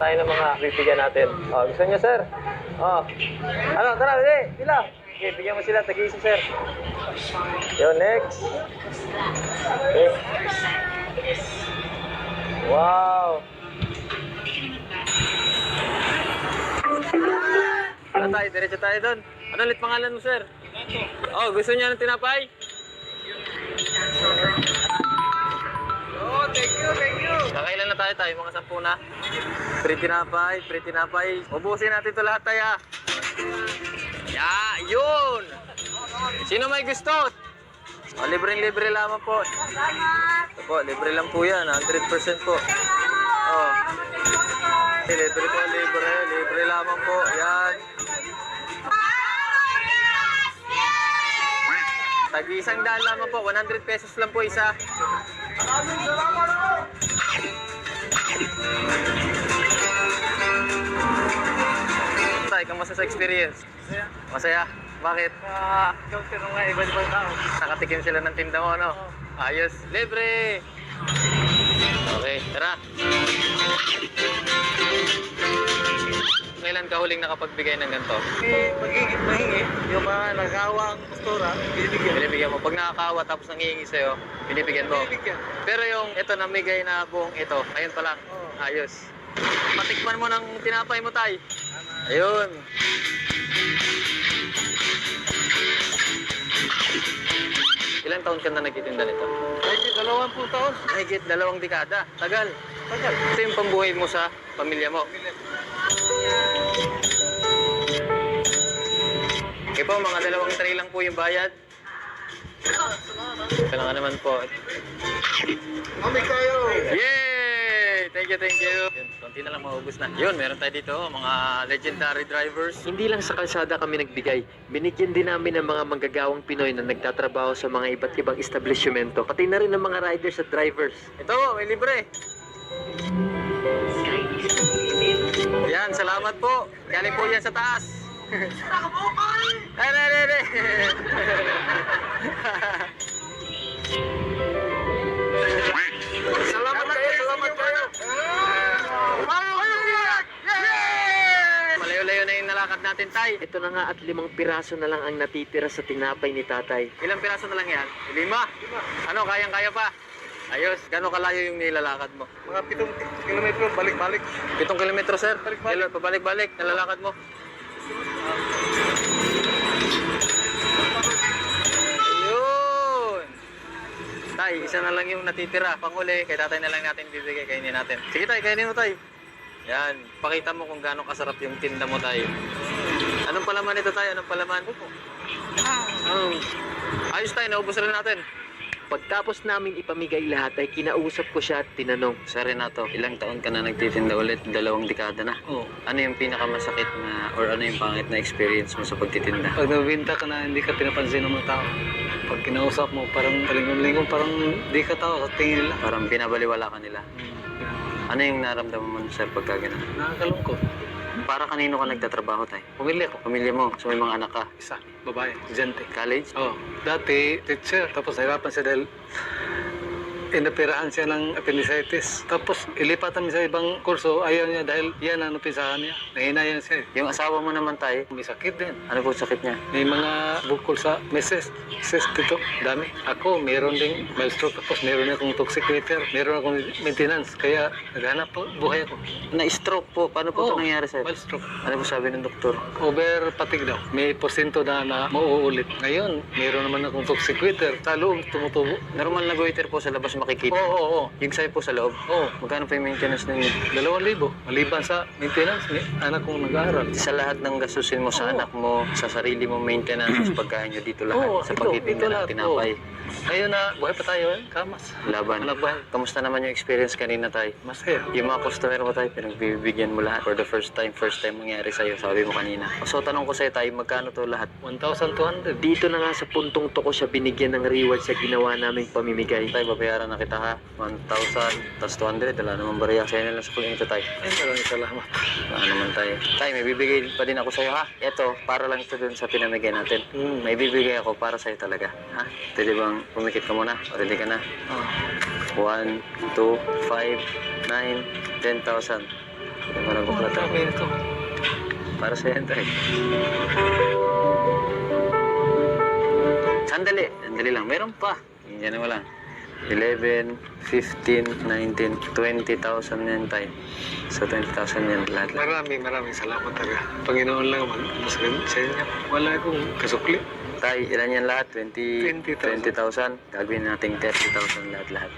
Tayo ng mga bibigyan natin. Oh, gusto niyo, sir? Oh. Ano, tara, pila. Okay, bigyan mo sila, tag-iisa, sir. Yo, next. Okay. Wow. Ano tayo? Diretso tayo doon. Ano ulit pangalan mo, sir? Oh, gusto niya ng tinapay? Oh, thank you, thank you. Kakailan na tayo, mga 10 na. Free tinapay. Ubusin natin ito lahat tayo. Yun. Sino may gusto? Oh, libre lamang po. Ito po, libre lang po yan. 100% po. Oh. Libre lamang po. Yan. Tag-isang daan lamang po. 100 pesos lang po isa. Tay, kamusta sa experience? Masaya? Bakit? Pero nga iba-ibang tao. Nakatikim sila ng tinda mo, ano? Ayos. Libre! Okay, tara. Kailan ka huling nakapagbigay ng ganito? Magiging mahingi. Yung mga nag-awa ang postura, binibigyan. Binibigyan mo. Pag nakakawa tapos nangihingi sa'yo, binibigyan mo. Binibigyan. Pero yung ito, namigay na buong ito, ngayon pa lang. Ayos. Patikman mo ng tinapay mo, tay. Ayun. Ilang taon ka na nagtitinda nito? Kahit 20 taon. Mahigit 2 dekada. Tagal. Ito yung pambuhay mo sa pamilya mo. Okay po, mga 2 tray lang po yung bayad. Kailangan naman po. Mami kayo! Yay! Thank you. Yun, konti na lang maubos na. Yun, meron tayo dito, mga legendary drivers. Hindi lang sa kalsada kami nagbigay. Binigyan din namin ng mga manggagawang Pinoy na nagtatrabaho sa mga iba't ibang establishmento. Pati na rin ng mga riders at drivers. Ito, may libre. Yan, salamat po. Galing po yan sa taas. Ay. Salamat kayo. Malayo-layo na yung nalakad natin, tay. Ito na nga at 5 piraso na lang ang natitira sa tinapay ni tatay. Ilang piraso na lang yan? 5? Ano, kayang-kaya pa? Ayos. Gano'ng kalayo yung nilalakad mo? Mga 7 kilometro, balik-balik. 7 kilometro, sir? Balik-balik. Pabalik-balik, nalalakad mo. Ayun! Tay, isa na lang yung natitira. Panguli, kay tatay na lang natin bibigay, kainin natin. Sige tay, kainin mo tay. Yan, pakita mo kung gaano kasarap yung tinda mo tay. Anong palaman ito tay? Anong palaman? Ayos tay, naubos rin natin. Pagtapos namin ipamigay lahat ay kinausap ko siya at tinanong, Sir Renato, ilang taon ka na nagtitinda ulit? 2 dekada na. Oo. Ano yung pinakamasakit na or ano yung pangit na experience mo sa pagtitinda? Pag nabinta ka na, hindi ka pinapansin ng mga tao. Pag kinausap mo, parang talingon-lingon, parang di ka tao sa tingin nila. Parang binabaliwala ka nila. Ano yung naramdaman mo sir pagka ganun? Nakakalungkot. Para kanino ka nagtatrabaho tayo? Pumili ako. Pamilya mo, so may mga anak ka. Isa, babae, estudyante. College? Oh, dati teacher, tapos nahirapan siya dahil inoperahan siya ng appendicitis. Tapos ilipat namin sa ibang kurso, ayaw niya dahil yan ang napisahan niya. Nahinayan siya. Yung asawa mo naman tayo, May sakit din. ano po sakit niya? May mga bukol sa meses. Meses dito, dami. Ako, meron ding mild stroke. Tapos meron akong toxic meter. Meron akong maintenance. Kaya naghanap po buhay ako. Na-stroke po, paano po ito nangyari sa'yo? Mild stroke. Ano po sabi ng doktor? Over fatigue daw. May porsyento na mauulit. Ngayon, meron naman akong toxic meter. Sa loob, tumutubo. Normal na goiter po sa labas makikita. Oo. Yung sa'yo po sa loob. Oo. Magkano pa yung maintenance ninyo? 2,000. Maliban sa maintenance, may anak kong nag-aaral. Sa lahat ng gastusin mo sa Oo. anak mo, sa sarili mo maintenance, sa pagkain nyo dito lahat, Oo, sa ito pagtitinda ng lahat. tinapay. Ngayon na, buhay pa tayo kamas. Laban. Anak buhay. Kamusta naman yung experience kanina tayo? Masaya. Yung mga customer mo tayo, pinagbibigyan mo lahat for the first time mangyari sa'yo, sabi mo kanina. So tanong ko sa'yo tayo, magkano to lahat? 1,200. Dito na nga sa puntong to ko siya binigyan ng reward sa ginawa naming pamimigay. Tayo, babayaran na kita ha. 1,000, tas 200, wala naman bariya. Sa'yo na lang sa pag-inito tayo. Ay, maraming salamat. Wala naman tayo. Tayo, may bibigay pa din ako sa'yo ha. Ito, para lang ito dun sa pinamigay natin. May bibigay ako para sa'yo talaga. Ha? Pwede bang pumikit ka muna? O ready ka na? Oh. 1, 2, 5, 9, 10,000. Marang Oh, buklat dami nito. para sa yan, Tay. Sandali lang. Meron pa. Yan mo lang. 11, 15, 19, 20,000 yan, Tay. So, 20,000 yan lahat. Maraming salamat talaga. Panginoon lang masagot sa inyo. Wala akong kasukli. Tay, ilan yan lahat? 20,000. 20,000. Gagawin natin 30,000 lahat.